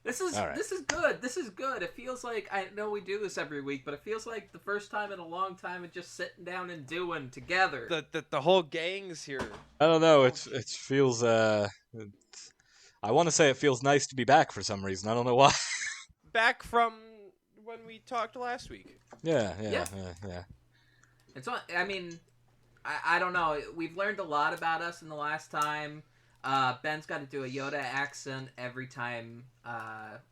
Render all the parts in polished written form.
All right. This is good. This is good. It feels like, I know we do this every week, but it feels like the first time in a long time and just sitting down and doing together. The whole gang's here. I don't know. It feels I want to say it feels nice to be back for some reason. I don't know why. Back from when we talked last week. Yeah. It's I mean, I don't know. We've learned a lot about us in the last time. Ben's got to do a Yoda accent every time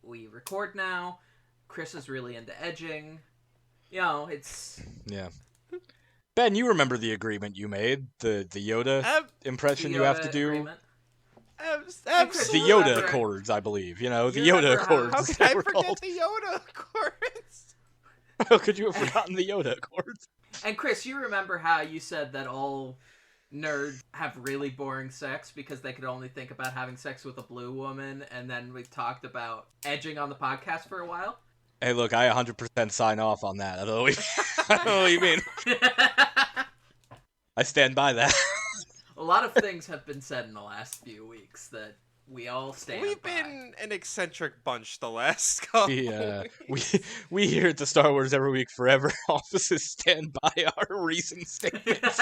we record now. Chris is really into edging. You know, it's... Yeah. Ben, you remember the agreement you made? The Yoda impression the you have Yoda to do? agreement. The Yoda Accords, I believe. You know, the Yoda Accords. How could I forget the Yoda Accords? How could you have forgotten the Yoda Accords? And Chris, you remember how you said that all nerds have really boring sex because they could only think about having sex with a blue woman, and then we talked about edging on the podcast for a while? Hey, look, I 100% sign off on that. I don't know what you mean. I stand by that. A lot of things have been said in the last few weeks that we all stand We've by. been an eccentric bunch the last couple we here at the Star Wars Every Week Forever offices stand by our recent statements.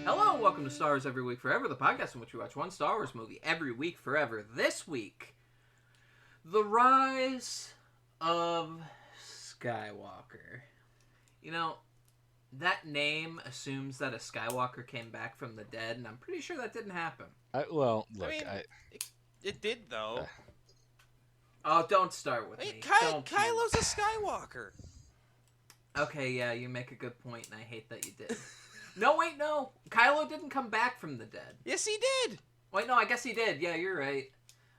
Hello and welcome to Star Wars Every Week Forever, the podcast in which we watch one Star Wars movie every week forever. This week, The Rise of Skywalker. You know, that name assumes that a Skywalker came back from the dead, and I'm pretty sure that didn't happen. It did, though. Oh, don't start with me. Kylo's a Skywalker. Okay, yeah, you make a good point, and I hate that you did. No, wait, no. Kylo didn't come back from the dead. Yes, he did. Wait, no, I guess he did. Yeah, you're right.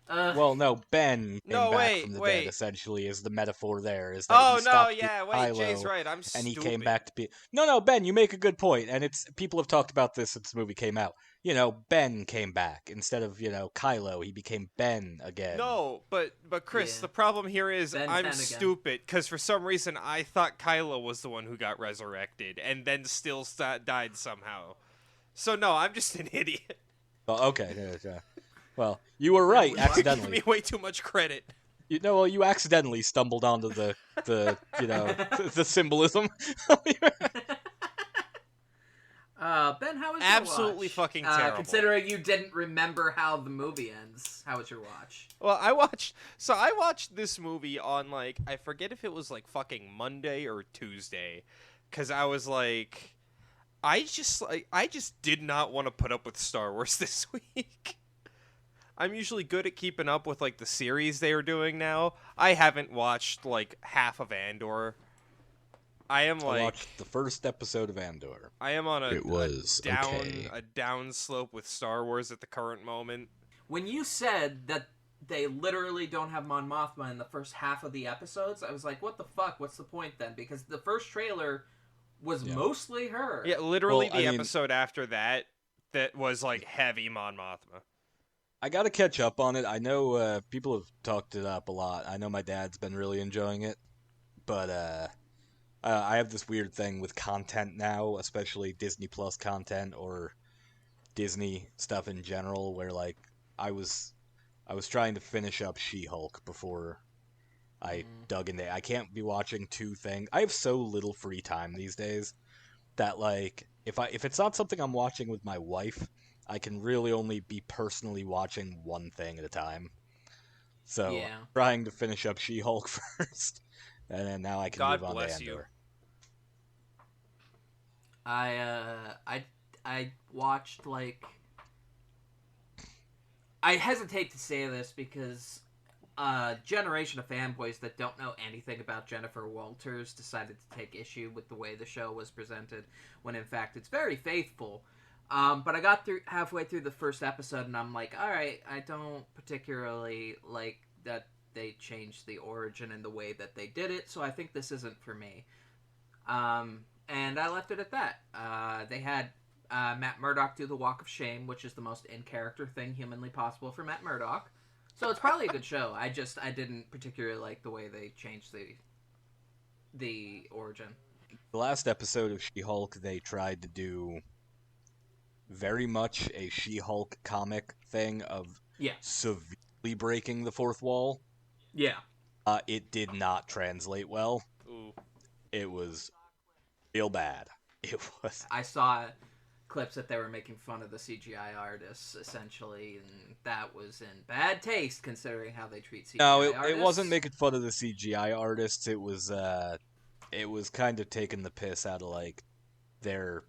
Well, no, Ben came back from the dead, essentially, is the metaphor there. Is that Kylo, Jay's right. I'm stupid. And he came back to be... No, Ben, you make a good point, and people have talked about this since the movie came out. You know, Ben came back. Instead of, Kylo, he became Ben again. No, but Chris, the problem here is I'm stupid, because for some reason I thought Kylo was the one who got resurrected, and then still died somehow. So no, I'm just an idiot. Well, okay, yeah. Well, you were right, accidentally. Give me way too much credit. You accidentally stumbled onto the the symbolism. Ben, how was your Absolutely watch? fucking terrible. Considering you didn't remember how the movie ends, how was your watch? Well, I watched this movie on, I forget if it was, fucking Monday or Tuesday, because I was like, I just did not want to put up with Star Wars this week. I'm usually good at keeping up with, the series they are doing now. I haven't watched, half of Andor. I watched the first episode of Andor. I am on a down slope with Star Wars at the current moment. When you said that they literally don't have Mon Mothma in the first half of the episodes, I was like, what the fuck? What's the point then? Because the first trailer was mostly her. Yeah, literally episode after that was, heavy Mon Mothma. I gotta catch up on it. I know people have talked it up a lot. I know my dad's been really enjoying it. But I have this weird thing with content now, especially Disney Plus content or Disney stuff in general, where I was trying to finish up She-Hulk before I dug into it. I can't be watching two things. I have so little free time these days that if it's not something I'm watching with my wife, I can really only be personally watching one thing at a time. So trying to finish up She-Hulk first. And then now I can move on to Andor. You. I watched I hesitate to say this because a generation of fanboys that don't know anything about Jennifer Walters decided to take issue with the way the show was presented, when in fact it's very faithful. But I got halfway through the first episode and I'm like, alright, I don't particularly like that they changed the origin and the way that they did it, so I think this isn't for me. And I left it at that. They had Matt Murdock do the Walk of Shame, which is the most in-character thing humanly possible for Matt Murdock. So it's probably a good show. I didn't particularly like the way they changed the origin. The last episode of She-Hulk, they tried to do very much a She-Hulk comic thing of Yeah. severely breaking the fourth wall. Yeah. It did not translate well. Ooh. It was real bad. It was. I saw clips that they were making fun of the CGI artists, essentially, and that was in bad taste considering how they treat CGI No, artists. it wasn't making fun of the CGI artists. It was kind of taking the piss out of like their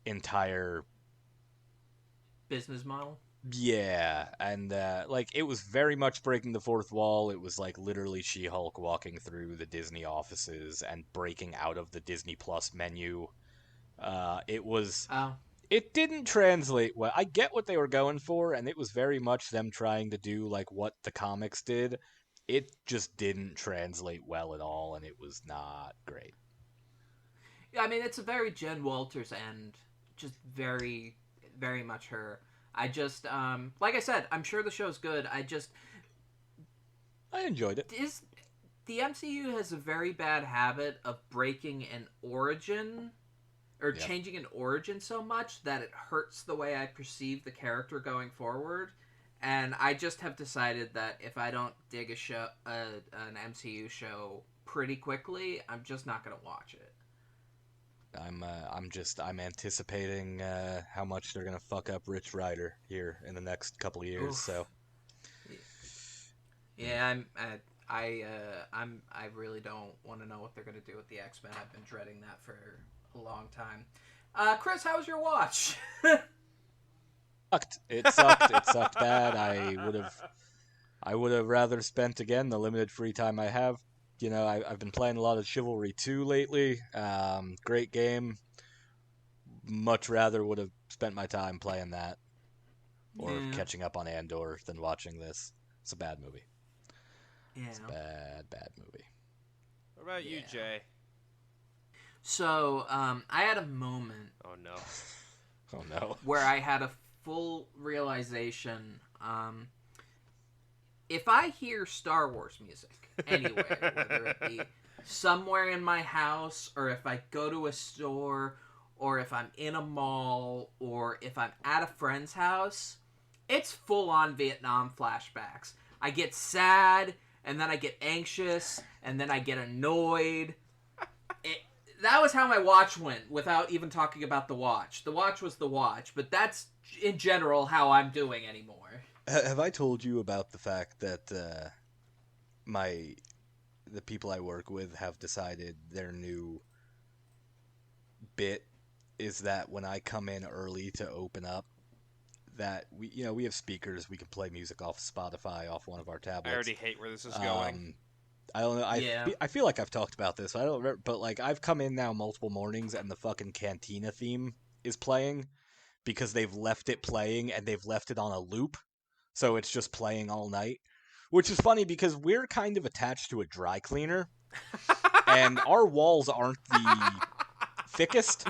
entire business model. Yeah, and like it was very much breaking the fourth wall. It was like literally She-Hulk walking through the Disney offices and breaking out of the Disney Plus menu. It was. Oh. It didn't translate well. I get what they were going for, and it was very much them trying to do like what the comics did. It just didn't translate well at all, and it was not great. Yeah, I mean, it's a very Jen Walters end. Just very, very much her. I just, like I said, I'm sure the show's good. I enjoyed it. The MCU has a very bad habit of breaking an origin or changing an origin so much that it hurts the way I perceive the character going forward. And I just have decided that if I don't dig an MCU show pretty quickly, I'm just not going to watch it. I'm anticipating how much they're gonna fuck up Rich Rider here in the next couple of years. Oof. So yeah, I really don't want to know what they're gonna do with the X-Men. I've been dreading that for a long time. Chris, how was your watch? It sucked bad. I would have rather spent again the limited free time I have. You know, I've been playing a lot of Chivalry 2 lately. Great game. Much rather would have spent my time playing that or catching up on Andor than watching this. It's a bad movie. Yeah. It's a bad movie. What about you, Jay? So, I had a moment. Oh, no. Oh, no. Where I had a full realization. If I hear Star Wars music anywhere, whether it be somewhere in my house, or if I go to a store, or if I'm in a mall, or if I'm at a friend's house, it's full-on Vietnam flashbacks. I get sad, and then I get anxious, and then I get annoyed. That was how my watch went, without even talking about the watch. The watch was the watch, but that's, in general, how I'm doing anymore. Have I told you about the fact that the people I work with have decided their new bit is that when I come in early to open up, that we have speakers, we can play music off Spotify, off one of our tablets. I already hate where this is going. I don't know. I feel like I've talked about this. I don't remember, but like I've come in now multiple mornings and the fucking Cantina theme is playing because they've left it playing and they've left it on a loop. So it's just playing all night, which is funny because we're kind of attached to a dry cleaner, and our walls aren't the thickest,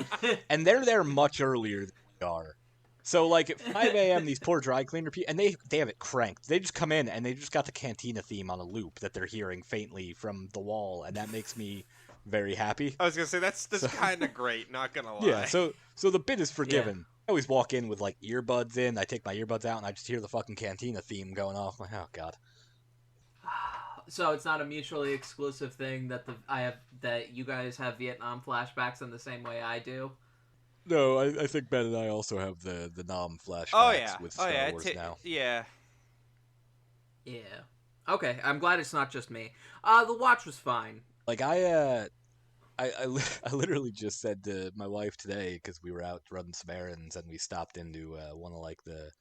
and they're there much earlier than we are. So like at 5 a.m., these poor dry cleaner people, and they have it cranked. They just come in and they just got the Cantina theme on a loop that they're hearing faintly from the wall, and that makes me very happy. I was gonna say that's kind of great. Not gonna lie. Yeah. So the bit is forgiven. Yeah. I always walk in with like earbuds in. I take my earbuds out and I just hear the fucking Cantina theme going off. I'm like, oh god. So it's not a mutually exclusive thing that you guys have Vietnam flashbacks in the same way I do. No, I think Ben and I also have the Nam flashbacks with Star Wars now. Yeah. Yeah. Okay, I'm glad it's not just me. The watch was fine. Like I literally just said to my wife today, because we were out running some errands and we stopped into one of like the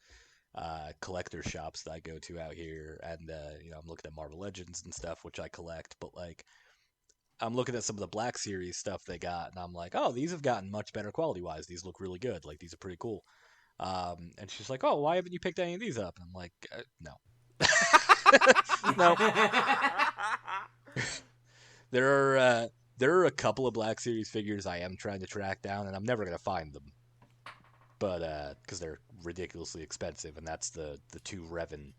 collector shops that I go to out here, and I'm looking at Marvel Legends and stuff, which I collect, but like I'm looking at some of the Black Series stuff they got, and I'm like, oh, these have gotten much better quality-wise. These look really good. Like, these are pretty cool. And she's like, oh, why haven't you picked any of these up? And I'm like, no. No. There are a couple of Black Series figures I am trying to track down, and I'm never going to find them. But, because they're ridiculously expensive, and that's the two Revan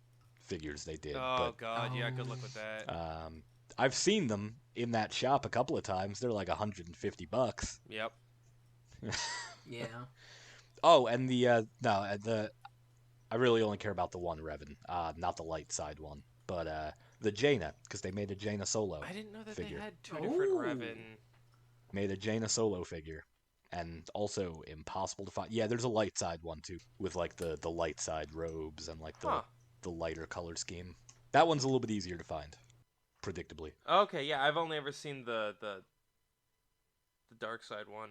figures they did. Oh god, yeah, good luck with But that. I've seen them in that shop a couple of times. They're like $150. Yep. Yeah. Oh, and the I really only care about the one Revan, not the light side one, but the Jaina, because they made a Jaina Solo I didn't know that figure. they had two different Revan. Made a Jaina Solo figure, and also impossible to find. Yeah, there's a light side one too, with like the light side robes and like Huh. the lighter color scheme. That one's a little bit easier to find, predictably. Okay, yeah, I've only ever seen the dark side one.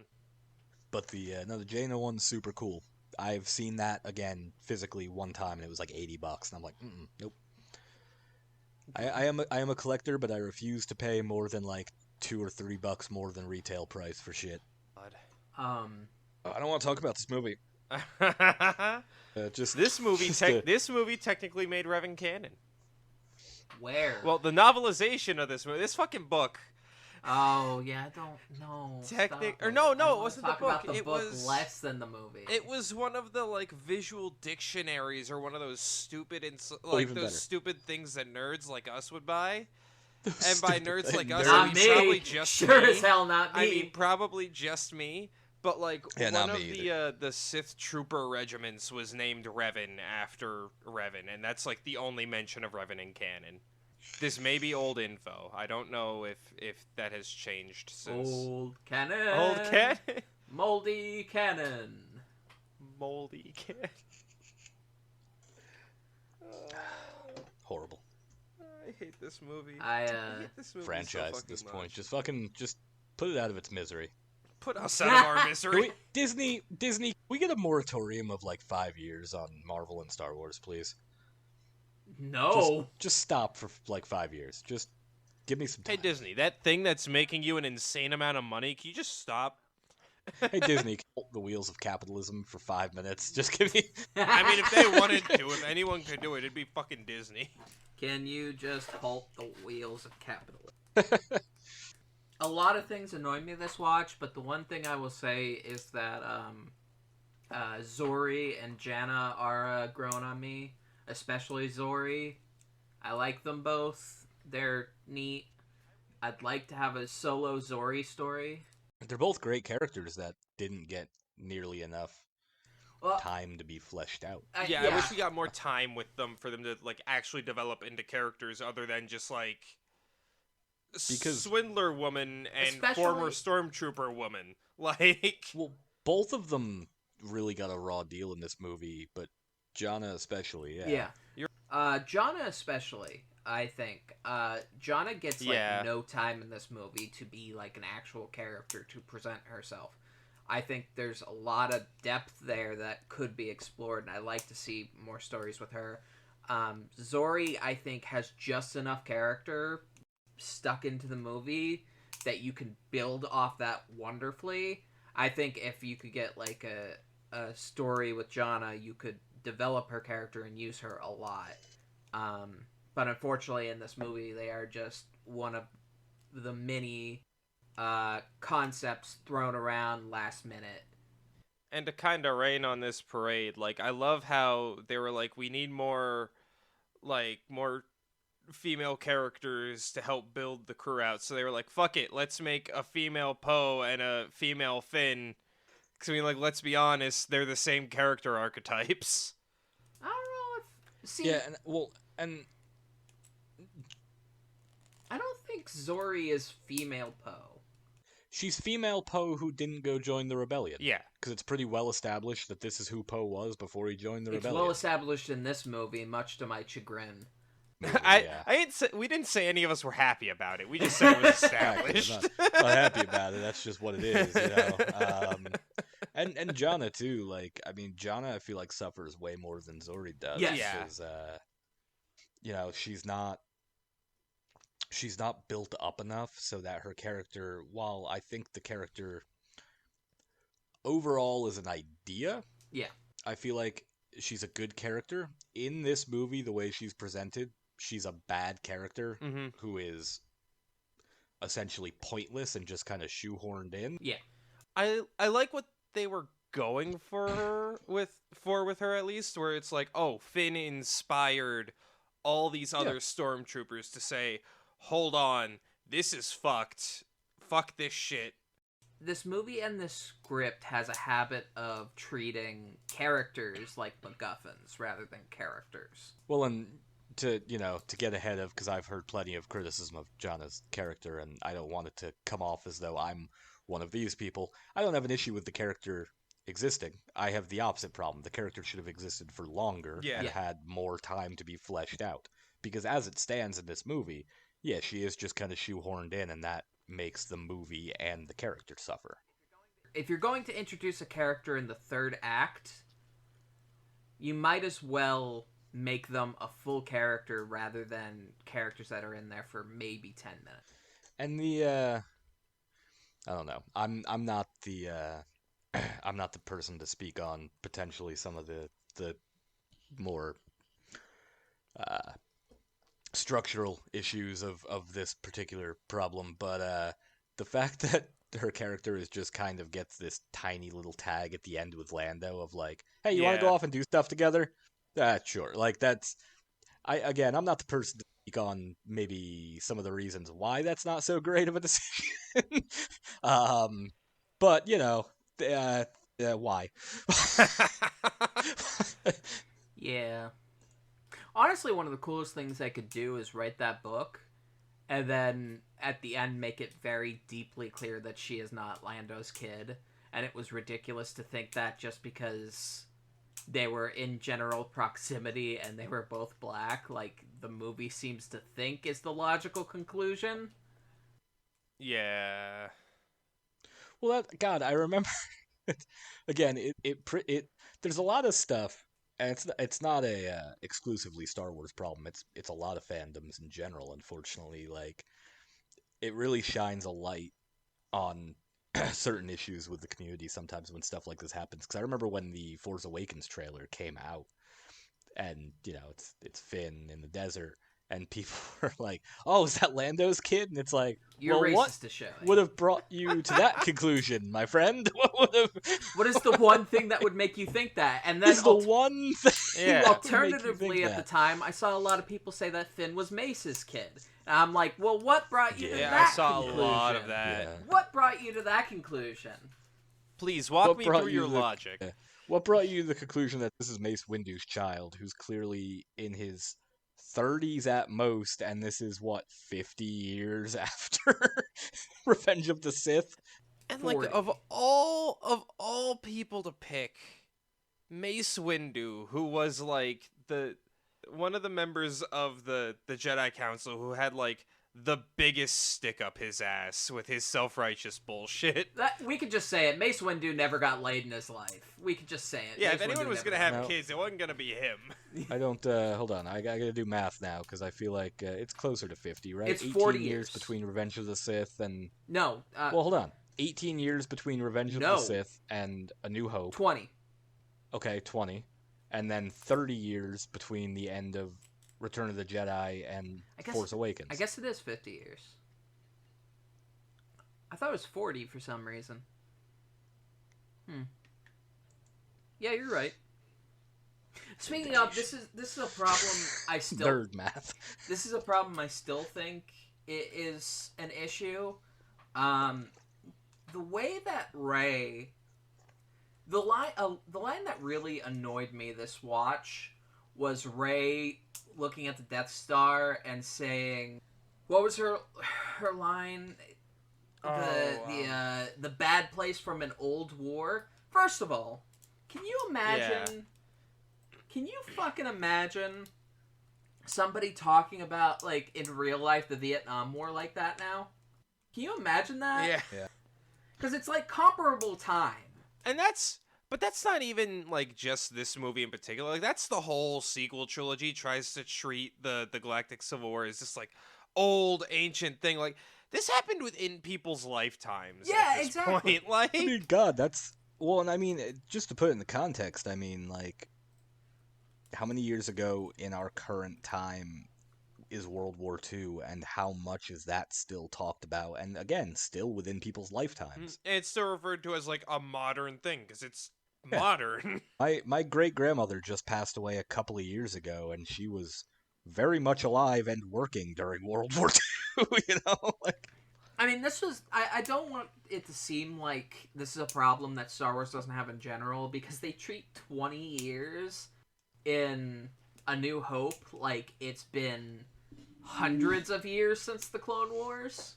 But the Jaina one's super cool. I've seen that again physically one time, and it was like $80, and I'm like, nope. I am a collector, but I refuse to pay more than like $2 or $3 more than retail price for shit. God. I don't want to talk about this movie. Just this movie just this movie technically made Revan canon. Where? Well, the novelization of this movie, this fucking book. Oh yeah, I don't know. Or no, I it wanna wasn't the talk book. About the It book was less than the movie. It was one of the like visual dictionaries or one of those stupid like even those better. stupid things that nerds like us would buy. Those And by stupid nerds like us, nerds. I Not mean me. probably just sure me. as hell not me. I mean probably just me. But like Yeah, one not of me the Sith trooper regiments was named Revan after Revan, and that's like the only mention of Revan in canon. This may be old info. I don't know if that has changed since. Old cannon. Old canon. Moldy cannon. Moldy canon. Horrible I hate this movie. I hate this movie franchise so at this fucking point. much. Just put it out of its misery. Put us out of our misery. Disney, we get a moratorium of like 5 years on Marvel and Star Wars, please. No. Just stop for like 5 years. Just give me some time. Hey Disney, that thing that's making you an insane amount of money, can you just stop? Hey Disney, the wheels of capitalism for 5 minutes. Just give me. I mean, if they wanted to, if anyone could do it, it'd be fucking Disney. Can you just halt the wheels of capitalism? A lot of things annoy me this watch, but the one thing I will say is that Zori and Janna are growing on me, especially Zori. I like them both. They're neat. I'd like to have a solo Zori story. They're both great characters that didn't get nearly enough time to be fleshed out. Yeah, I wish we got more time with them for them to like actually develop into characters other than just like Because Swindler woman and Especially- former Stormtrooper woman. Like, well, both of them really got a raw deal in this movie, but Janna especially. Yeah. Janna especially, I think. Janna gets like Yeah. no time in this movie to be like an actual character to present herself. I think there's a lot of depth there that could be explored, and I like to see more stories with her. Zori, I think, has just enough character stuck into the movie that you can build off that wonderfully. I think if you could get like a story with Janna, you could develop her character and use her a lot. But unfortunately in this movie they are just one of the many concepts thrown around last minute. and to kind of rain on this parade, like I love how they were like, we need more female characters to help build the crew out. So they were like, fuck it, let's make a female Poe and a female Finn. Because I mean, like, let's be honest, they're the same character archetypes. I don't know if... See, Yeah, and I don't think Zori is female Poe. she's female Poe who didn't go join the rebellion. Yeah. Because it's pretty well established that this is who Poe was before he joined the It's rebellion. well established in this movie, much to my chagrin. Movie, I yeah. ain't say, we didn't say any of us were happy about it. We just said it was Exactly. established. I'm not happy about it. That's just what it is, you know. And Janna too. Like, I mean, Janna, I feel like suffers way more than Zori does. Yes. Yeah. Because, you know, she's not built up enough so that her character, while I think the character overall is an idea, Yeah. I feel like she's a good character. In this movie, the way she's presented, she's a bad character Mm-hmm. who is essentially pointless and just kind of shoehorned in. Yeah. I like what they were going for her with her at least, where it's like, oh, Finn inspired all these Yeah. other stormtroopers to say, hold on, this is fucked. Fuck this shit. This movie and this script has a habit of treating characters like MacGuffins rather than characters. Well, and to get ahead of, because I've heard plenty of criticism of Janna's character, and I don't want it to come off as though I'm one of these people. I don't have an issue with the character existing. I have the opposite problem. The character should have existed for longer Yeah. and Yeah. had more time to be fleshed out. Because as it stands in this movie, yeah, she is just kind of shoehorned in, and that makes the movie and the character suffer. If you're going to introduce a character in the third act, you might as well make them a full character rather than characters that are in there for maybe 10 minutes. And the I don't know. I'm not the I'm not the person to speak on potentially some of the more structural issues of this particular problem, but the fact that her character is just kind of gets this tiny little tag at the end with Lando of like, hey, you want to Yeah. go off and do stuff together? Sure. Like that's I'm not the person to speak on maybe some of the reasons why that's not so great of a decision. But why? Yeah. Honestly, one of the coolest things they could do is write that book and then at the end make it very deeply clear that she is not Lando's kid. And it was ridiculous to think that just because they were in general proximity and they were both black, like the movie seems to think is the logical conclusion. Yeah. Well, God, I remember. Again, there's a lot of stuff, and it's not a exclusively Star Wars problem. It's a lot of fandoms in general. Unfortunately, like it really shines a light on certain issues with the community sometimes when stuff like this happens. Because I remember when the Force Awakens trailer came out, and it's Finn in the desert, and people were like, "Oh, is that Lando's kid?" And it's like, You're well, what racist to show. would have brought you to that conclusion, my friend? What would have? What is the one thing that would make you think that? And then Is the one thing Yeah. that would make you alternatively, think at the that? time, I saw a lot of people say that Finn was Mace's kid. And I'm like, well, what brought you to Yeah, that I saw conclusion? a lot of that. Yeah. What brought you to that conclusion? Please walk What me brought through you your the- logic. What brought you to the conclusion that this is Mace Windu's child, who's clearly in his 30s at most, and this is, 50 years after Revenge of the Sith? And like 40. of all people to pick, Mace Windu, who was like one of the members of the Jedi Council who had like the biggest stick up his ass with his self-righteous bullshit. That we could just say it. Mace Windu never got laid in his life. We could just say it. Yeah, Mace if anyone Windu was never gonna got have No. kids, it wasn't gonna be him. I don't, hold on, I gotta do math now, because I feel like it's closer to 50, right? It's 18 40 years years. between Revenge of the Sith and... No, Well, hold on. 18 years between Revenge of No. the Sith and A New Hope. 20. Okay, 20. And then 30 years between the end of Return of the Jedi and I guess- Force Awakens. I guess it is 50 years. I thought it was 40 for some reason. Yeah, you're right. Speaking of, this is a problem I still Nerd math. this is a problem I still think it is an issue. The way that Rey, the line that really annoyed me this watch was Rey looking at the Death Star and saying, what was her line? The bad place from an old war. First of all, can you imagine? Can you fucking imagine somebody talking about, like, in real life, the Vietnam War like that now? Can you imagine that? Yeah. Because it's, like, comparable time. And that's not even like just this movie in particular. Like that's the whole sequel trilogy tries to treat the Galactic Civil War as this like old ancient thing. Like this happened within people's lifetimes. Yeah, at this exactly. Point. Like I mean, God, that's... Well, and I mean, just to put it in the context, I mean, like, how many years ago in our current time is World War II, and how much is that still talked about? And again, still within people's lifetimes. it's still referred to as like a modern thing because it's Yeah. modern. My great grandmother just passed away a couple of years ago, and she was very much alive and working during World War II. Like I mean, this was. I don't want it to seem like this is a problem that Star Wars doesn't have in general, because they treat 20 years in A New Hope like it's been hundreds of years since the Clone Wars.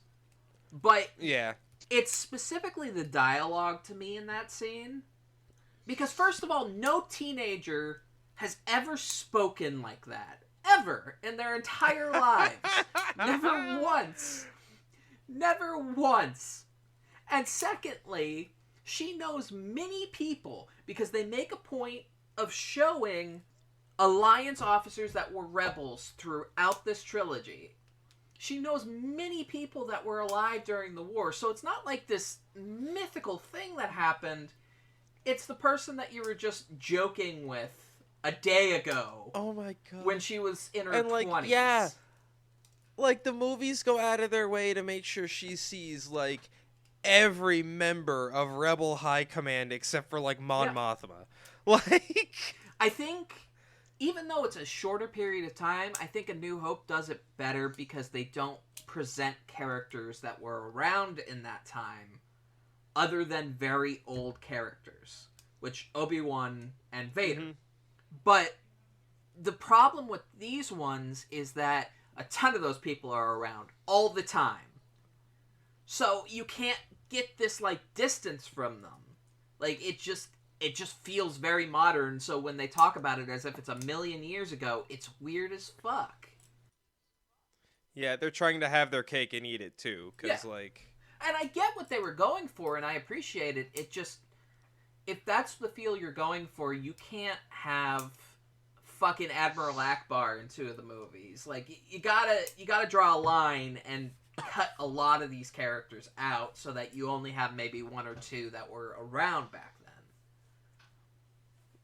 But Yeah. it's specifically the dialogue to me in that scene. Because, first of all, no teenager has ever spoken like that. Ever. In their entire lives. Never once. Never once. And secondly, she knows many people because they make a point of showing Alliance officers that were rebels throughout this trilogy. She knows many people that were alive during the war, so it's not like this mythical thing that happened. It's the person that you were just joking with a day ago. Oh my god. When she was in her And, like, 20s. yeah. Like, the movies go out of their way to make sure she sees, like, every member of Rebel High Command except for, like, Mon Mothma. Like, I think, even though it's a shorter period of time, I think A New Hope does it better because they don't present characters that were around in that time other than very old characters, which Obi-Wan and Vader. Mhm. But the problem with these ones is that a ton of those people are around all the time. So you can't get this, like, distance from them. Like, it just feels very modern, so when they talk about it as if it's a million years ago, it's weird as fuck. yeah, they're trying to have their cake and eat it, too. Because, like... And I get what they were going for, and I appreciate it. It just... If that's the feel you're going for, you can't have fucking Admiral Akbar in two of the movies. Like, you gotta draw a line and cut a lot of these characters out so that you only have maybe one or two that were around back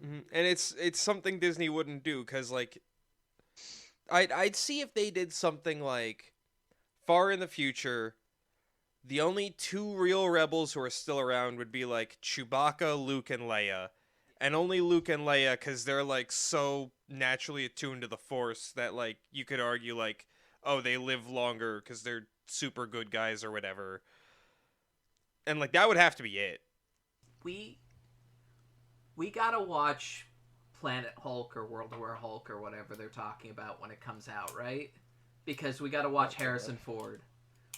then. And it's something Disney wouldn't do, because, like... I'd see if they did something, like, far in the future... The only two real rebels who are still around would be, like, Chewbacca, Luke, and Leia. And only Luke and Leia, because they're, like, so naturally attuned to the Force that, like, you could argue, like, oh, they live longer because they're super good guys or whatever. And, like, that would have to be it. We gotta watch Planet Hulk or World War Hulk or whatever they're talking about when it comes out, right? Because we gotta watch Harrison Ford.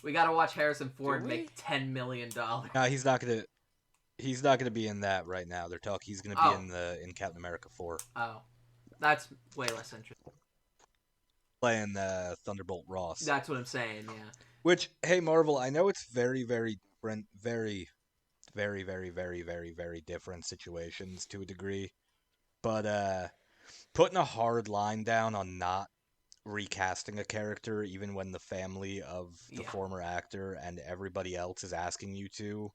We gotta watch Harrison Ford make $10 million. no, he's not gonna be in that right now. They're talking he's gonna be in Captain America 4. Oh. That's way less interesting. Playing Thunderbolt Ross. That's what I'm saying, yeah. Which, hey Marvel, I know it's very, very different, very, very, very, very, very, very different situations to a degree. But putting a hard line down on not recasting a character even when the family of the former actor and everybody else is asking you to,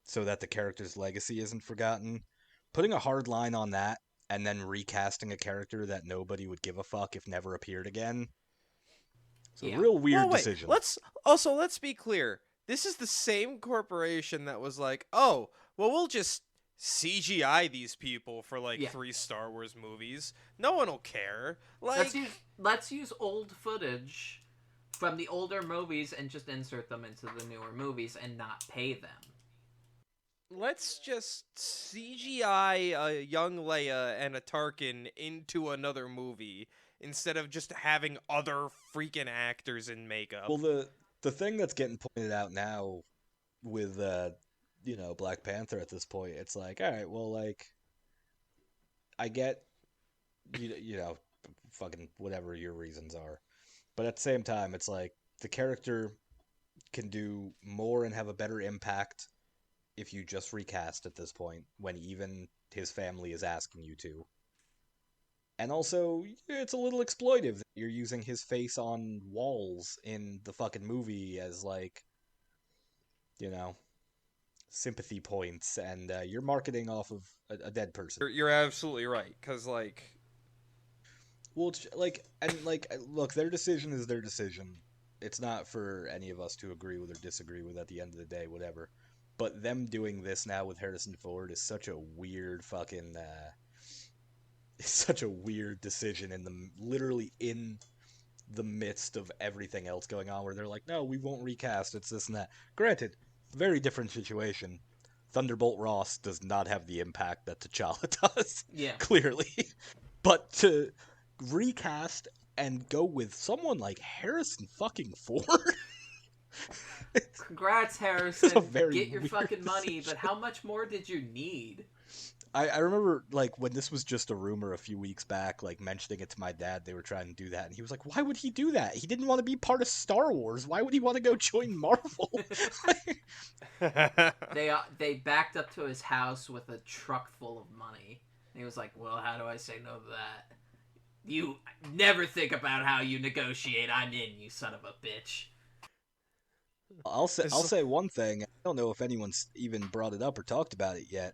so that the character's legacy isn't forgotten. Putting a hard line on that and then recasting a character that nobody would give a fuck if never appeared again. It's a real weird decision. Let's be clear. This is the same corporation that was like, oh, well, we'll just CGI these people for, like, 3 Star Wars movies. No one will care. Like, let's use old footage from the older movies and just insert them into the newer movies and not pay them. Let's just CGI a young Leia and a Tarkin into another movie instead of just having other freaking actors in makeup. Well, the thing that's getting pointed out now with Black Panther at this point, it's like, all right, well, like, I get fucking whatever your reasons are, but at the same time, it's like the character can do more and have a better impact if you just recast at this point, when even his family is asking you to. And also, it's a little exploitive that you're using his face on walls in the fucking movie as, like, sympathy points, and you're marketing off of a dead person. You're absolutely right, because, like... Well, it's, like, and, like, look, their decision is their decision. It's not for any of us to agree with or disagree with at the end of the day, whatever. But them doing this now with Harrison Ford is such a weird fucking... it's such a weird decision literally in the midst of everything else going on where they're like, no, we won't recast, it's this and that. Granted, very different situation. Thunderbolt Ross does not have the impact that T'Challa does, Yeah. clearly. But to recast and go with someone like Harrison fucking Ford? Congrats, It's a Harrison. very Get your weird fucking money, decision. but how much more did you need? I remember, like, when this was just a rumor a few weeks back, like, mentioning it to my dad, they were trying to do that, and he was like, why would he do that? He didn't want to be part of Star Wars. Why would he want to go join Marvel? They backed up to his house with a truck full of money. And he was like, well, how do I say no to that? You never think about how you negotiate. I'm in, you son of a bitch. I'll say one thing. I don't know if anyone's even brought it up or talked about it yet.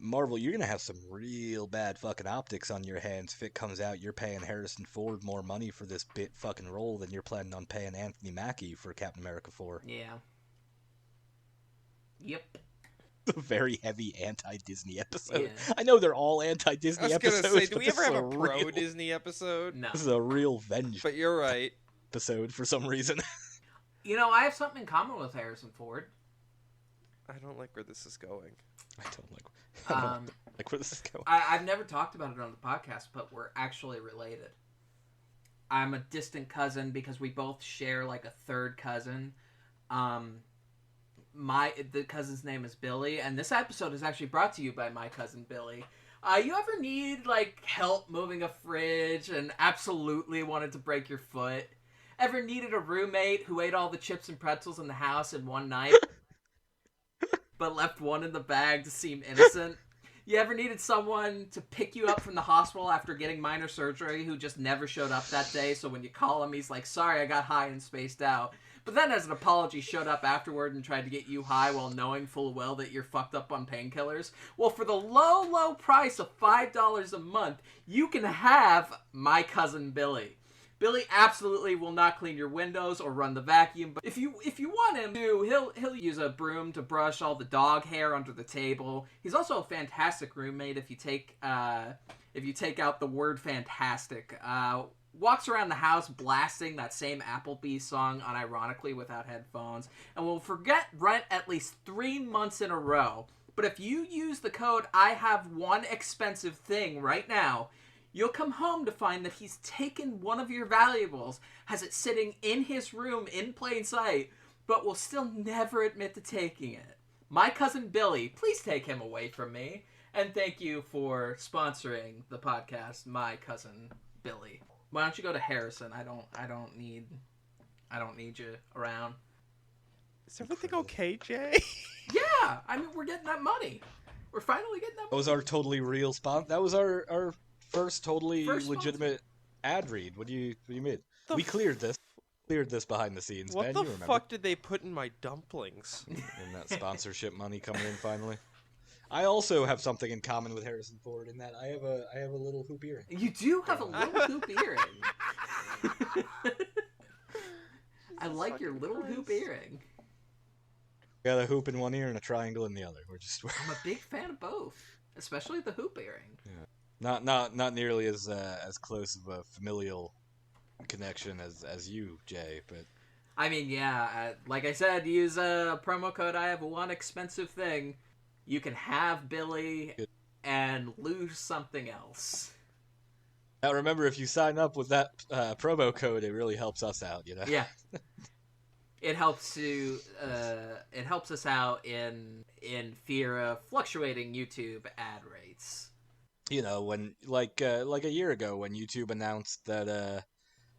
Marvel, you're gonna have some real bad fucking optics on your hands if it comes out you're paying Harrison Ford more money for this bit fucking role than you're planning on paying Anthony Mackie for Captain America 4. Yeah. Yep. A very heavy anti-Disney episode. Yeah. I know they're all I anti-Disney was gonna episodes, say, do but we this ever is have a a real, pro-Disney episode? No. this is a real venge But you're right. episode for some reason. You know, I have something in common with Harrison Ford. I don't like where this is going. I don't like where this is going. I've never talked about it on the podcast, but we're actually related. I'm a distant cousin because we both share like a third cousin. The cousin's name is Billy, and this episode is actually brought to you by my cousin Billy. You ever need like help moving a fridge and absolutely wanted to break your foot? Ever needed a roommate who ate all the chips and pretzels in the house in one night, but left one in the bag to seem innocent? You ever needed someone to pick you up from the hospital after getting minor surgery who just never showed up that day, so when you call him, he's like, sorry, I got high and spaced out. But then as an apology showed up afterward and tried to get you high while knowing full well that you're fucked up on painkillers? Well, for the low, low price of $5 a month, you can have my cousin Billy. Billy absolutely will not clean your windows or run the vacuum, but if you want him to, he'll use a broom to brush all the dog hair under the table. He's also a fantastic roommate if you take out the word fantastic. Walks around the house blasting that same Applebee's song unironically without headphones, and will forget rent at least 3 months in a row. But if you use the code I have one expensive thing right now, you'll come home to find that he's taken one of your valuables, has it sitting in his room in plain sight, but will still never admit to taking it. My cousin Billy, please take him away from me. And thank you for sponsoring the podcast, My Cousin Billy. Why don't you go to Harrison? I don't need you around. Is everything okay, Jay? Yeah, I mean we're getting that money. We're finally getting that money. That was our totally real spot. That was our first totally legitimate ad read. What do you mean? We cleared this behind the scenes, What man. the You remember. fuck did they put in my dumplings? And that sponsorship money coming in finally. I also have something in common with Harrison Ford in that I have a little hoop earring. You do have a little hoop earring. I like your little hoop earring. Got a hoop in one ear and a triangle in the other. I'm a big fan of both, especially the hoop earring. Yeah. Not nearly as close of a familial connection as you, Jay, but I mean, yeah, like I said, use a promo code I have one expensive thing. You can have Billy and lose something else. now remember, if you sign up with that promo code, it really helps us out, you know? Yeah. It helps us out in fear of fluctuating YouTube ad rates. You know, when like a year ago when YouTube announced that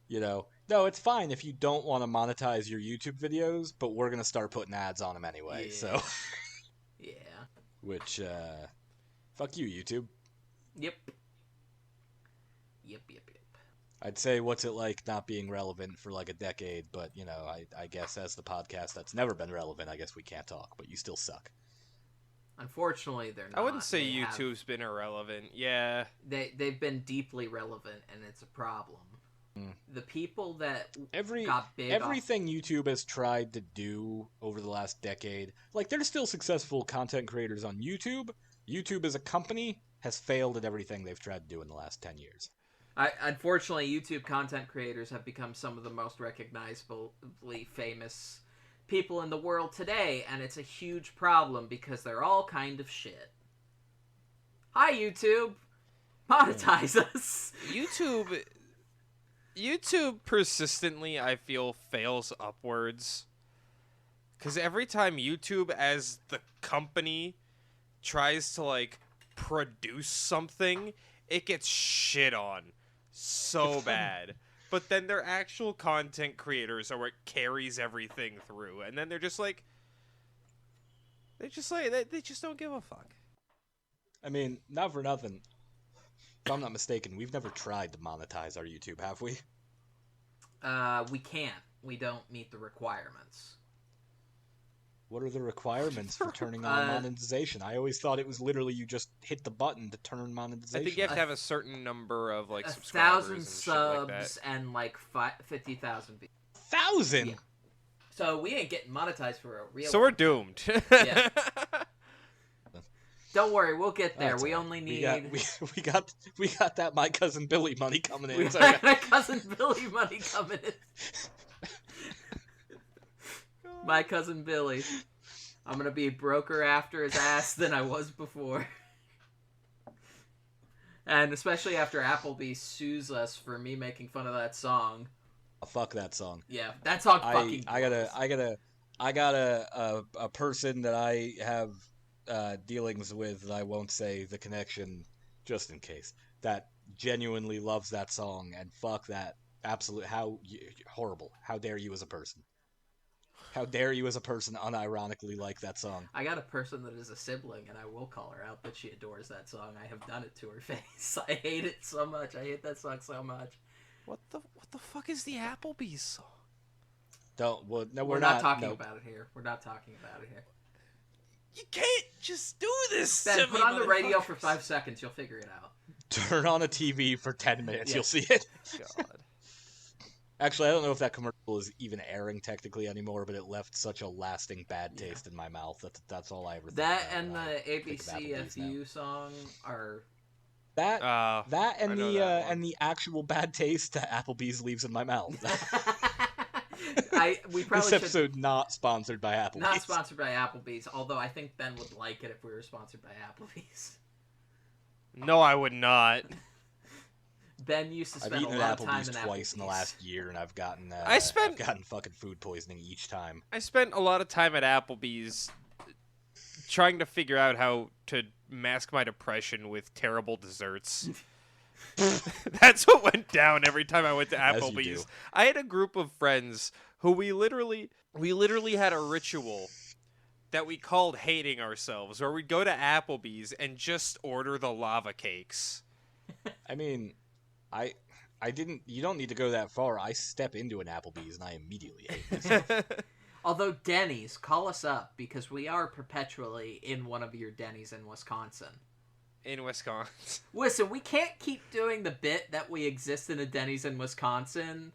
no, it's fine if you don't want to monetize your YouTube videos, but we're gonna start putting ads on them anyway. Yeah. So Yeah. which fuck you, YouTube. Yep. I'd say what's it like not being relevant for like a decade, but you know, I guess as the podcast that's never been relevant, I guess we can't talk, but you still suck. Unfortunately, they're not. I wouldn't say They YouTube's been irrelevant. Yeah. They've been deeply relevant, and it's a problem. The people that got big everything YouTube has tried to do over the last decade, like there's still successful content creators on YouTube. YouTube as a company has failed at everything they've tried to do in the last 10 years. Unfortunately, YouTube content creators have become some of the most recognizably famous people in the world today, and it's a huge problem because they're all kind of shit. Hi, YouTube! Monetize us! YouTube persistently, I feel, fails upwards. Because every time YouTube, as the company, tries to, like, produce something, it gets shit on so bad. But then their actual content creators are what carries everything through. And then they're just like... they just don't give a fuck. I mean, not for nothing. If I'm not mistaken, we've never tried to monetize our YouTube, have we? We can't. We don't meet the requirements. What are the requirements for turning on monetization? I always thought it was literally you just hit the button to turn monetization. I think you have to have a certain number of like 1,000 subscribers subs and and like 50,000 views. 1,000. Yeah. So we ain't getting monetized for a real. So we're doomed. Yeah. Don't worry, we'll get there. That's we all right. only need. We got that My Cousin Billy money coming in. We got my cousin Billy money coming in. My cousin Billy. I'm gonna be broker after his ass than I was before. And especially after Applebee's sues us for me making fun of that song. Oh, fuck that song. Yeah, that song fucking. I got a person that I have dealings with that I won't say the connection just in case, that genuinely loves that song, and fuck that. Absolute horrible. How dare you as a person? How dare you as a person unironically like that song? I got a person that is a sibling, and I will call her out that she adores that song. I have done it to her face. I hate it so much. I hate that song so much. What the fuck is the Applebee's song? We're not talking about it here. We're not talking about it here. You can't just do this. Ben, put on the radio for 5 seconds. You'll figure it out. Turn on a TV for 10 minutes. Yeah. You'll see it. God. Actually, I don't know if that commercial is even airing technically anymore, but it left such a lasting bad taste in my mouth. That's all I ever think That about and when I the think of Applebee's now. ABCFU song are... That and the actual bad taste that Applebee's leaves in my mouth. We probably This episode not sponsored by Applebee's. Not sponsored by Applebee's, although I think Ben would like it if we were sponsored by Applebee's. No, I would not. Ben used to I've spend a eaten lot at of time Applebee's in twice Applebee's. in the last year, and I've gotten fucking food poisoning each time. I spent a lot of time at Applebee's trying to figure out how to mask my depression with terrible desserts. That's what went down every time I went to As you Applebee's. do. I had a group of friends who we literally had a ritual that we called hating ourselves, where we'd go to Applebee's and just order the lava cakes. I mean, you don't need to go that far. I step into an Applebee's and I immediately hate myself. Although Denny's, call us up because we are perpetually in one of your Denny's in Wisconsin. In Wisconsin. Listen, we can't keep doing the bit that we exist in a Denny's in Wisconsin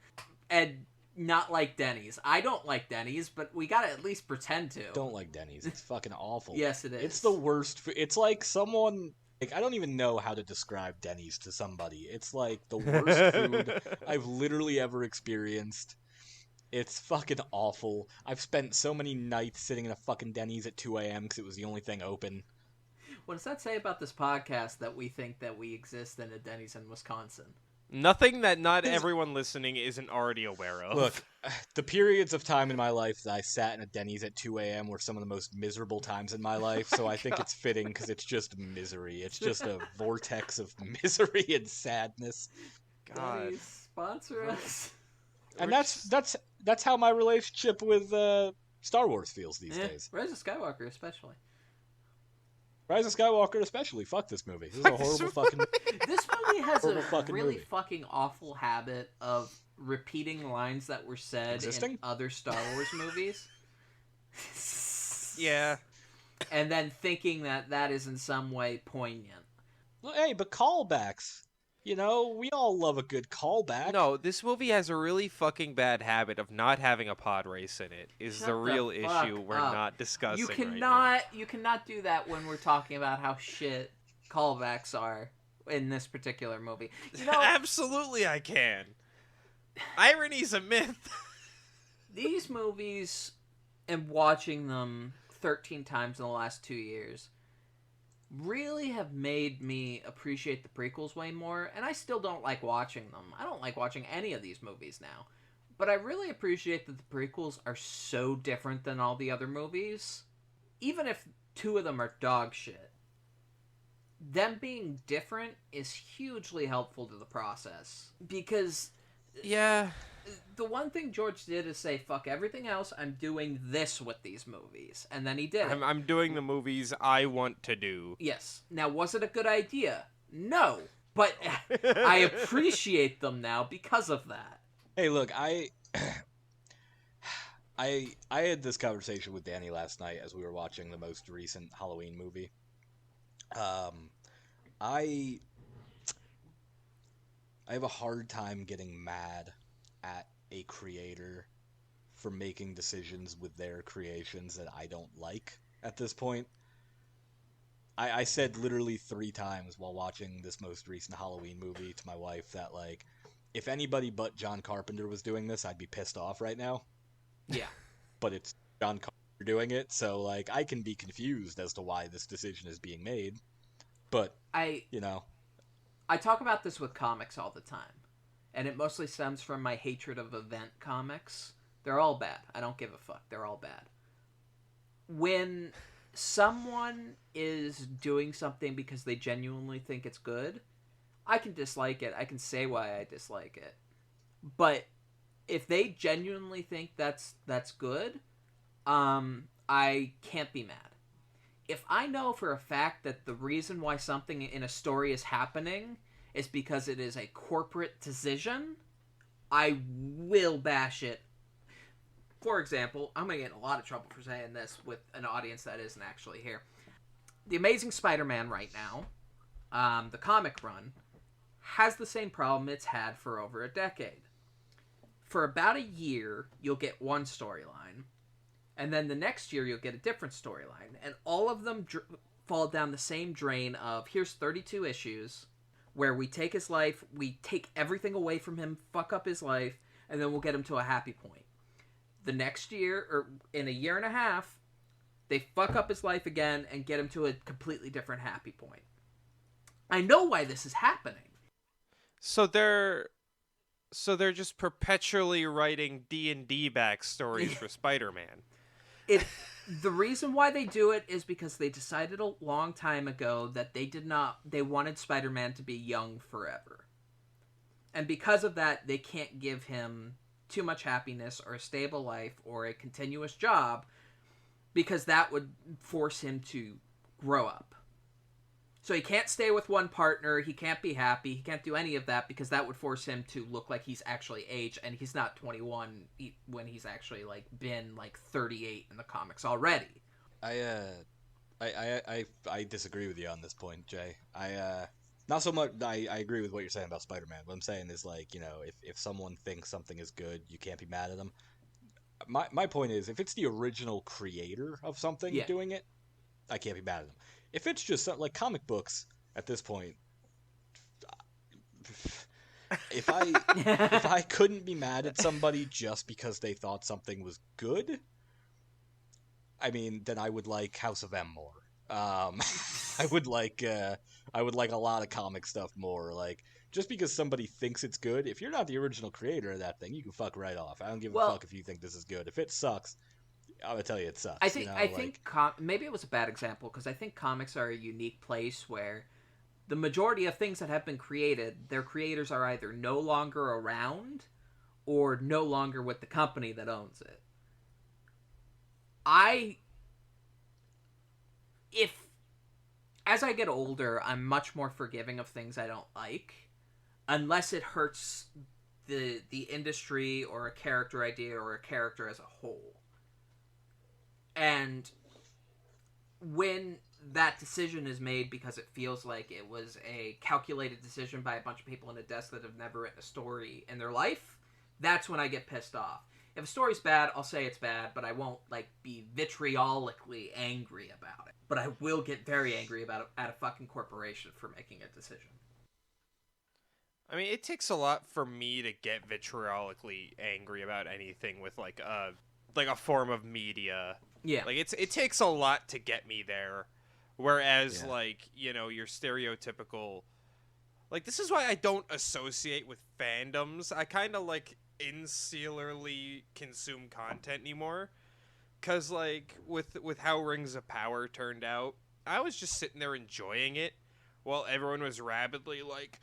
and not like Denny's. I don't like Denny's, but we gotta at least pretend to. Don't like Denny's. It's fucking awful. Yes, it is. It's the worst. It's like someone... I don't even know how to describe Denny's to somebody. It's like the worst food I've literally ever experienced. It's fucking awful. I've spent so many nights sitting in a fucking Denny's at 2 a.m. because it was the only thing open. What does that say about this podcast that we think that we exist in a Denny's in Wisconsin? Nothing that not everyone listening isn't already aware of. Look, the periods of time in my life that I sat in a Denny's at 2 a.m. were some of the most miserable times in my life, so I think it's fitting because it's just misery. It's just a vortex of misery and sadness. God. Denny's, sponsor us. And that's how my relationship with Star Wars feels these days. Rise of Skywalker especially. Rise of Skywalker especially. Fuck this movie. This is a horrible fucking... This movie has Horrible a fucking really movie. fucking awful habit of repeating lines that were said in other Star Wars movies. Yeah. And then thinking that that is in some way poignant. Well, hey, but callbacks. You know, we all love a good callback. No, this movie has a really fucking bad habit of not having a pod race in it. Is Shut the the real fuck issue we're up. not discussing You right now. cannot do that when we're talking about how shit callbacks are. in this particular movie. You know, Absolutely, I can. Irony's a myth. these movies, and watching them 13 times in the last 2 years, really have made me appreciate the prequels way more, and I still don't like watching them. I don't like watching any of these movies now. But I really appreciate that the prequels are so different than all the other movies. Even if 2 of them are dog shit, them being different is hugely helpful to the process. Because Yeah. the one thing George did is say, fuck everything else, I'm doing this with these movies. And then he did it. I'm doing the movies I want to do. Yes. Now, was it a good idea? No. But I appreciate them now because of that. Hey, look, I had this conversation with Danny last night as we were watching the most recent Halloween movie. I have a hard time getting mad at a creator for making decisions with their creations that I don't like at this point. I said literally 3 times while watching this most recent Halloween movie to my wife that, like, if anybody but John Carpenter was doing this, I'd be pissed off right now. Yeah. But it's John Carpenter doing it, so, like, I can be confused as to why this decision is being made. But, you know. I talk about this with comics all the time. And it mostly stems from my hatred of event comics. They're all bad. I don't give a fuck. They're all bad. When someone is doing something because they genuinely think it's good, I can dislike it. I can say why I dislike it. But if they genuinely think that's good, I can't be mad. If I know for a fact that the reason why something in a story is happening is because it is a corporate decision, I will bash it. For example, I'm going to get in a lot of trouble for saying this with an audience that isn't actually here. The Amazing Spider-Man right now, the comic run, has the same problem it's had for over a decade. For about a year, you'll get one storyline, and then the next year you'll get a different storyline, and all of them fall down the same drain of, here's 32 issues, where we take his life, we take everything away from him, fuck up his life, and then we'll get him to a happy point. The next year, or in a year and a half, they fuck up his life again and get him to a completely different happy point. I know why this is happening. So they're just perpetually writing D&D backstories for Spider-Man. The reason why they do it is because they decided a long time ago that they wanted Spider-Man to be young forever. And because of that, they can't give him too much happiness or a stable life or a continuous job, because that would force him to grow up. So he can't stay with one partner, he can't be happy, he can't do any of that, because that would force him to look like he's actually aged, and he's not 21 when he's actually, like, been, like, 38 in the comics already. I disagree with you on this point, Jay. Not so much. I agree with what you're saying about Spider-Man. What I'm saying is, like, you know, if someone thinks something is good, you can't be mad at them. My point is, if it's the original creator of something doing it, I can't be mad at them. If it's just like comic books at this point, if I couldn't be mad at somebody just because they thought something was good, I mean, then I would like House of M more. I would like a lot of comic stuff more. Like, just because somebody thinks it's good, if you're not the original creator of that thing, you can fuck right off. I don't give a fuck if you think this is good. If it sucks, I'm gonna tell you it sucks. I think maybe it was a bad example, because I think comics are a unique place where the majority of things that have been created, their creators are either no longer around or no longer with the company that owns it. As I get older, I'm much more forgiving of things I don't like, unless it hurts the industry or a character idea or a character as a whole. And when that decision is made because it feels like it was a calculated decision by a bunch of people in a desk that have never written a story in their life, that's when I get pissed off. If a story's bad, I'll say it's bad, but I won't, like, be vitriolically angry about it. But I will get very angry at a fucking corporation for making a decision. I mean, it takes a lot for me to get vitriolically angry about anything with like a form of media. Yeah. Like it takes a lot to get me there. Whereas Yeah. like, your stereotypical, like, this is why I don't associate with fandoms. I kind of like insularly consume content anymore. Cuz like with how Rings of Power turned out, I was just sitting there enjoying it while everyone was rabidly like,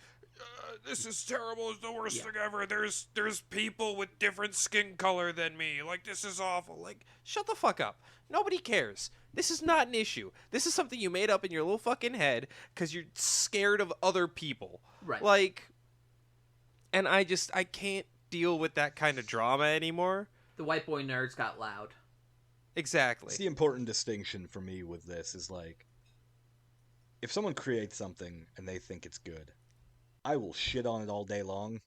this is terrible. It's the worst thing ever. There's people with different skin color than me. Like, this is awful. Like, shut the fuck up. Nobody cares. This is not an issue. This is something you made up in your little fucking head because you're scared of other people. Right. Like, and I can't deal with that kind of drama anymore. The white boy nerds got loud. Exactly. It's the important distinction for me with this is like, if someone creates something and they think it's good, I will shit on it all day long.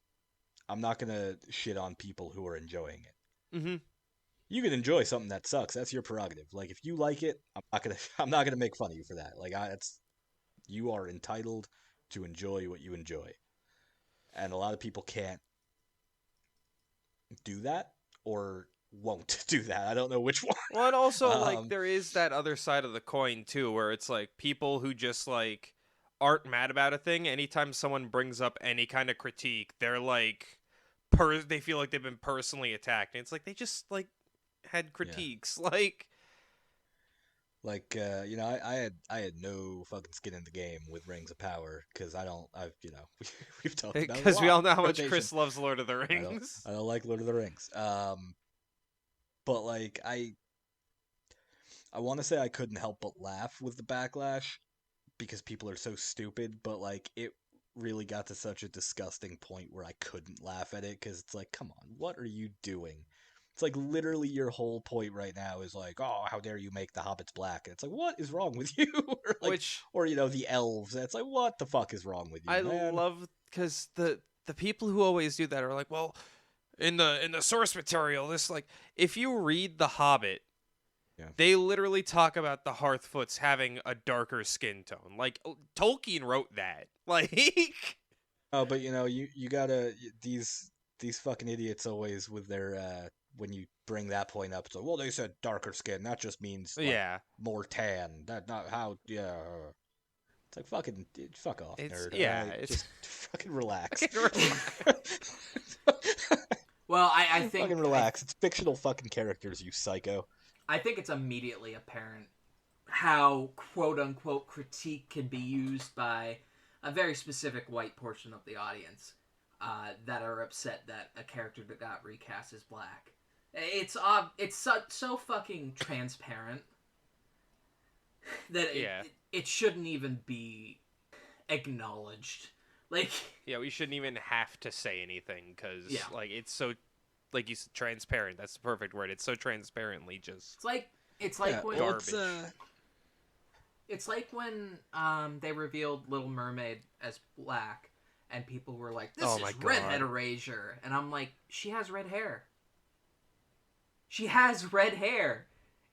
I'm not gonna shit on people who are enjoying it. Mm-hmm. You can enjoy something that sucks. That's your prerogative. Like, if you like it, I'm not gonna make fun of you for that. Like, you are entitled to enjoy what you enjoy, and a lot of people can't do that or won't do that. I don't know which one. Well, and also, like, there is that other side of the coin, too, where it's, like, people who just, like, aren't mad about a thing. Anytime someone brings up any kind of critique, they're, like, they feel like they've been personally attacked. And it's like, they just, like, had critiques. Yeah. Like, I had no fucking skin in the game with Rings of Power because we've talked about it because we all know how much Rotation. Chris loves Lord of the Rings. I don't like Lord of the Rings. But like I want to say I couldn't help but laugh with the backlash because people are so stupid. But like it really got to such a disgusting point where I couldn't laugh at it because it's like, come on, what are you doing? It's like literally your whole point right now is like, oh, how dare you make the hobbits black? And it's like, what is wrong with you? Or the elves. And it's like, what the fuck is wrong with you, man? Love because the people who always do that are like, well, in the source material, this, like, if you read The Hobbit, they literally talk about the Hearthfoots having a darker skin tone. Like, Tolkien wrote that. Like, oh, but you gotta these fucking idiots always with their when you bring that point up, it's like, well, they said darker skin. That just means more tan. That not how. Yeah, it's like fuck off, nerd. It's just fucking relax. Well, I think fucking relax. It's fictional fucking characters, you psycho. I think it's immediately apparent how quote unquote critique can be used by a very specific white portion of the audience that are upset that a character that got recast is black. It's so fucking transparent that it shouldn't even be acknowledged. Like, yeah, we shouldn't even have to say anything because like it's so, like you said, transparent. That's the perfect word. It's so transparently just. It's like when garbage. It's like when they revealed Little Mermaid as black, and people were like, "This is redhead erasure," and I'm like, "She has red hair. She has red hair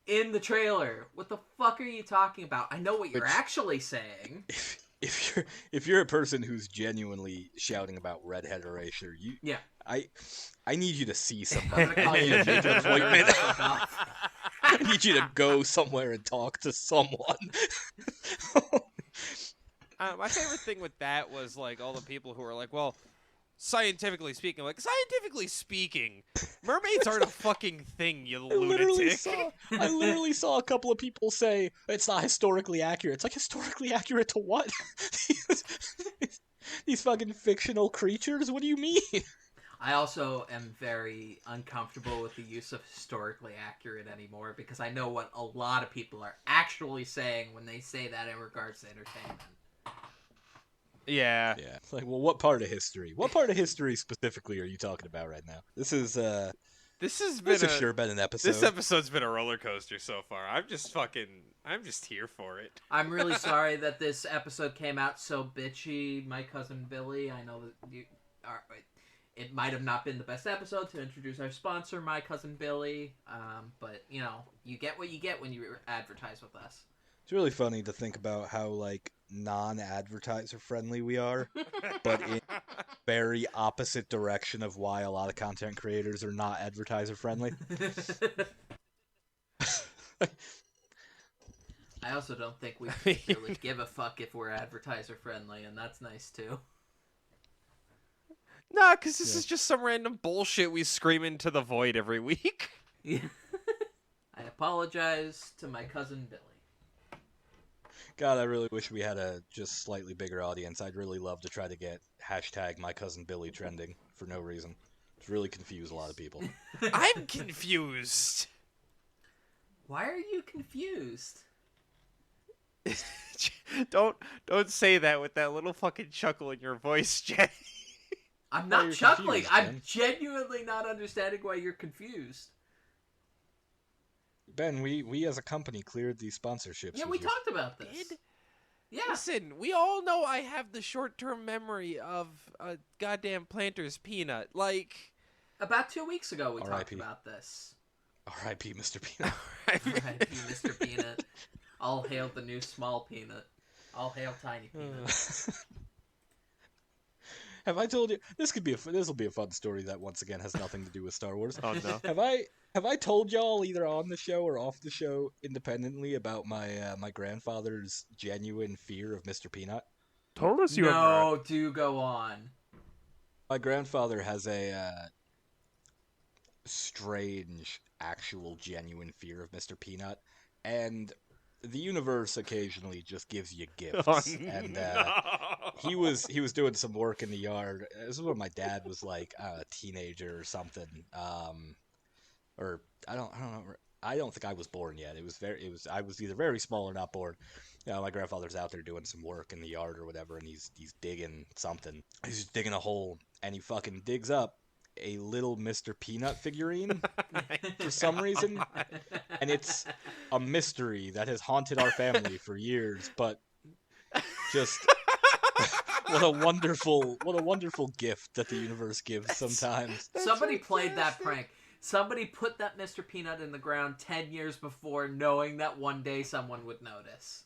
in the trailer. What the fuck are you talking about? I know what you're actually saying." If you're a person who's genuinely shouting about redhead erasure, I need you to see somebody. I need to make an appointment. I need you to go somewhere and talk to someone. My favorite thing with that was like all the people who were like, well, scientifically speaking, mermaids aren't a fucking thing, you lunatic. I literally saw a couple of people say it's not historically accurate. It's like, historically accurate to what? These fucking fictional creatures? What do you mean? I also am very uncomfortable with the use of historically accurate anymore because I know what a lot of people are actually saying when they say that in regards to entertainment. Yeah. It's like, well, what part of history? What part of history specifically are you talking about right now? This has sure been an episode. This episode's been a roller coaster so far. I'm just here for it. I'm really sorry that this episode came out so bitchy, my cousin Billy. I know that it might have not been the best episode to introduce our sponsor, my cousin Billy. But you get what you get when you advertise with us. It's really funny to think about how like non-advertiser friendly we are, but very opposite direction of why a lot of content creators are not advertiser friendly. I also don't think we I mean, really give a fuck if we're advertiser friendly, and that's nice too. nah, because this Yeah. is just some random bullshit we scream into the void every week. Yeah. I apologize to my cousin Billy. God, I really wish we had a just slightly bigger audience. I'd really love to try to get hashtag my cousin Billy trending for no reason. It's really confused a lot of people. I'm confused. Why are you confused? don't say that with that little fucking chuckle in your voice, Jay. I'm Why not you're chuckling. confused, I'm Ben? genuinely not understanding why you're confused. Ben, we as a company cleared these sponsorships. Yeah, with we you. talked about this. Did? Yeah. Listen, we all know I have the short-term memory of a goddamn Planter's peanut. Like, About 2 weeks ago, we talked R.I.P.. about this. R.I.P. Mr. Peanut. R.I.P. Mr. Peanut. All hail the new small peanut. All hail tiny peanut. Have I told you this will be a fun story that once again has nothing to do with Star Wars. Oh no. Have I told y'all either on the show or off the show independently about my grandfather's genuine fear of Mr. Peanut? Told us No, do go on. My grandfather has a strange, actual, genuine fear of Mr. Peanut, and the universe occasionally just gives you gifts. And he was doing some work in the yard. This is when my dad was like a teenager or something. Or I don't know. I don't think I was born yet. I was either very small or not born. My grandfather's out there doing some work in the yard or whatever, and he's digging something. He's just digging a hole, and he fucking digs up a little Mr. Peanut figurine for some reason, and it's a mystery that has haunted our family for years. But just what a wonderful gift that the universe gives sometimes. Somebody played that prank. Somebody put that Mr. Peanut in the ground 10 years before, knowing that one day someone would notice.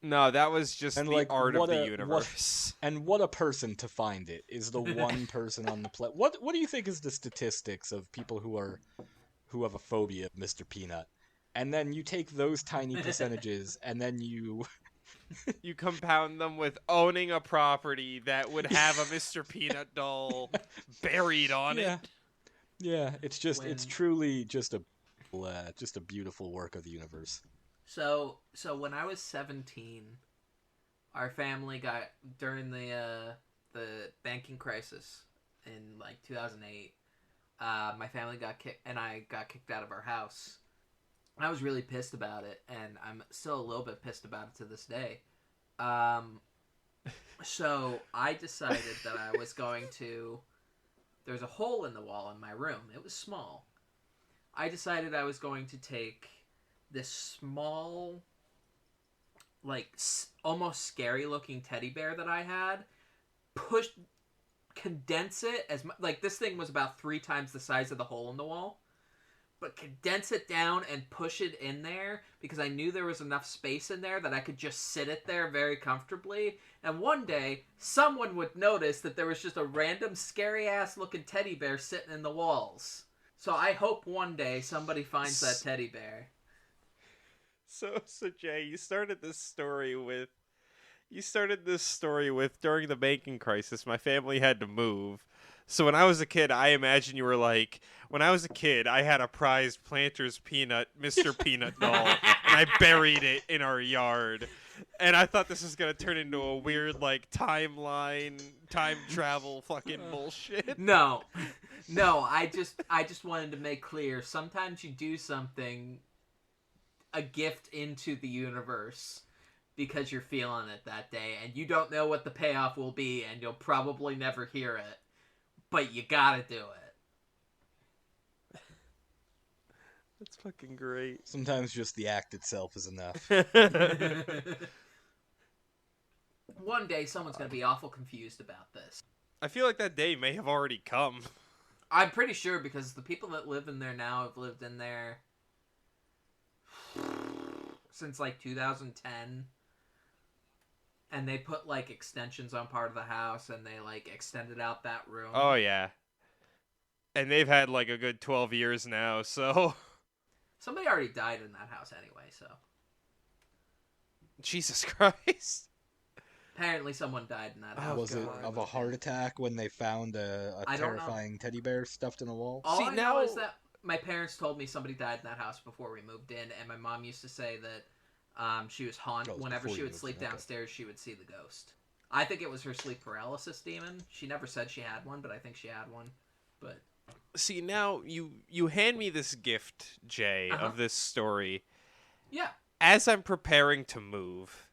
No, that was just And, the like, art of what the a- universe. And what a person to find it is the one person on the planet. What do you think is the statistics of people who have a phobia of Mr. Peanut? And then you take those tiny percentages and then you You compound them with owning a property that would have a Mr. Peanut doll buried on yeah. it. Yeah, it's When- truly just a beautiful work of the universe. So when I was 17, our family got, during the banking crisis in like 2008, my family got kicked, and I got kicked out of our house. I was really pissed about it, and I'm still a little bit pissed about it to this day. So I decided that I was going to. There's a hole in the wall in my room. It was small. I decided I was going to take this small, like almost scary looking teddy bear that I had, condense it like this thing was about 3 times the size of the hole in the wall, but condense it down and push it in there because I knew there was enough space in there that I could just sit it there very comfortably. And one day, someone would notice that there was just a random scary ass looking teddy bear sitting in the walls. So I hope one day somebody finds that teddy bear. So Jay, you started this story with during the banking crisis, my family had to move. So when I was a kid, I imagine you were like, when I was a kid, I had a prized Planter's Peanut, Mr. Peanut doll, and I buried it in our yard. And I thought this was going to turn into a weird, like, time travel fucking bullshit. No, I just wanted to make clear, sometimes you do something, a gift into the universe, because you're feeling it that day, and you don't know what the payoff will be, and you'll probably never hear it, but you gotta do it. That's fucking great. Sometimes just the act itself is enough. One day, someone's gonna be awful confused about this. I feel like that day may have already come. I'm pretty sure, because the people that live in there now have lived in there since like 2010. and they put like extensions on part of the house, and they like extended out that room. Oh yeah. And they've had like a good 12 years now, so Somebody already died in that house anyway, so Jesus Christ. apparently someone died in that house. Was it before I of a moved heart in. attack when they found a I don't know. terrifying teddy bear stuffed in a wall? All See, I know now- is that my parents told me somebody died in that house before we moved in, and my mom used to say that she was haunted. Oh, it was Whenever before she you would moved sleep in, okay. downstairs, she would see the ghost. I think it was her sleep paralysis demon. She never said she had one, but I think she had one. But See, now you hand me this gift, Jay, Uh-huh. of this story yeah, as I'm preparing to move.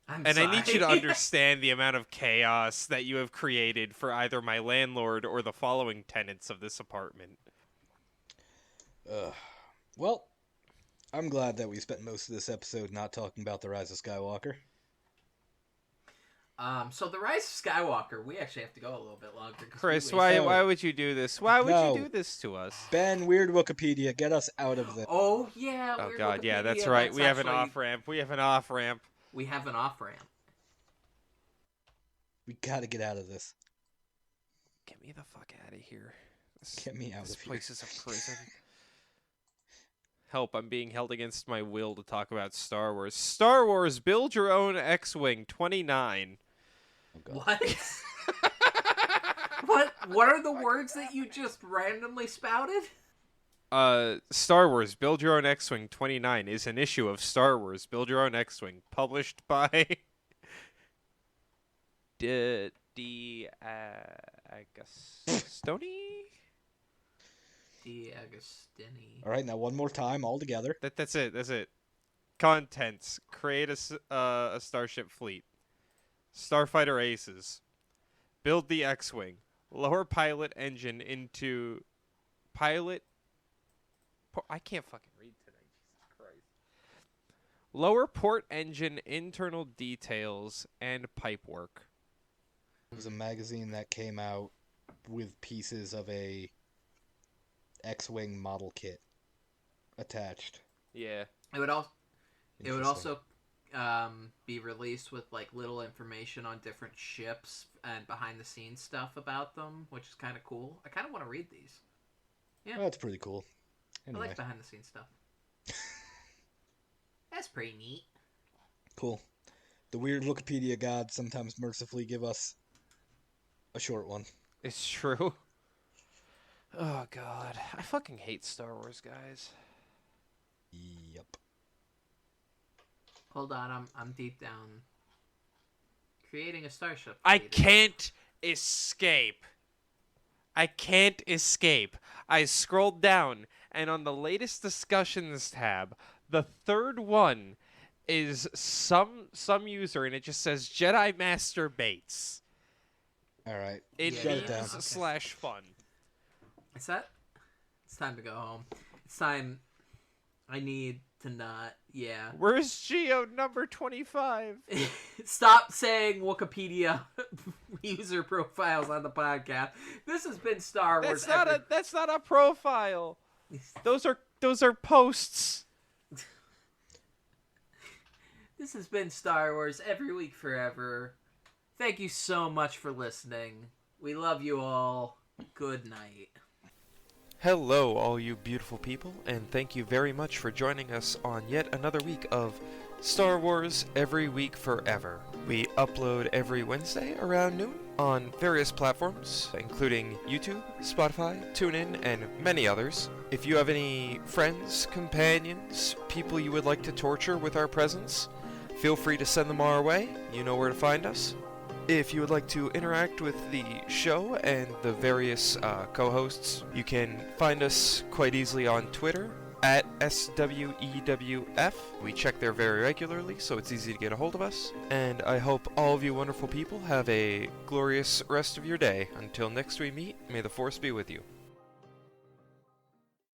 I'm And sorry. I need you to understand the amount of chaos that you have created for either my landlord or the following tenants of this apartment. Well, I'm glad that we spent most of this episode not talking about the Rise of Skywalker. So the Rise of Skywalker, we actually have to go a little bit longer. 'Cause Chris, we why would you do this? Why would No. you do this to us? Ben, weird Wikipedia, get us out of this. Oh yeah. Oh weird god, yeah, that's Wikipedia, right. We have an actually- off-ramp. We have an off-ramp. We have an off ramp. We gotta get out of this. Get me the fuck out of here. Get me out This of here. place is a prison. Help, I'm being held against my will to talk about Star Wars. Star Wars Build Your Own X-Wing 29. Oh, God. What? What are the words that you just randomly spouted? Star Wars Build Your Own X-Wing 29 is an issue of Star Wars Build Your Own X-Wing published by D. Agostoni? D. Agostini. All right, now one more time, all together. That's it. Contents: create a starship fleet, starfighter aces, build the X-wing, lower pilot engine into pilot. I can't fucking read today. Jesus Christ. Lower port engine internal details and pipe work. It was a magazine that came out with pieces of a X-Wing model kit attached. Yeah. It would also Interesting. be released with like little information on different ships and behind the scenes stuff about them, which is kind of cool. I kind of want to read these. Oh, that's pretty cool. I Anyway, like behind the scenes stuff. That's pretty neat. cool. The weird Wikipedia gods sometimes mercifully give us a short one. It's true. Oh god, I fucking hate Star Wars, guys. Yep. Hold on, I'm deep down. Creating a starship. I fleet. can't escape. I can't escape. I scrolled down, and on the latest discussions tab, the third one is some user, and it just says Jedi Master Bates. All right. It Yeah, Shut it down. means okay. /fun. Is that? It's time to go home. It's time. I need to not. Yeah. Where's Geo number 25? Stop saying Wikipedia user profiles on the podcast. This has been Star Wars. That's not a profile. Those are posts. This has been Star Wars every week forever. Thank you so much for listening. We love you all. Good night. Hello, all you beautiful people, and thank you very much for joining us on yet another week of Star Wars Every Week Forever. We upload every Wednesday around noon on various platforms, including YouTube, Spotify, TuneIn, and many others. If you have any friends, companions, people you would like to torture with our presence, feel free to send them our way. You know where to find us. If you would like to interact with the show and the various co-hosts, you can find us quite easily on Twitter at SWEWF. We check there very regularly, so it's easy to get a hold of us. And I hope all of you wonderful people have a glorious rest of your day. Until next we meet, may the Force be with you.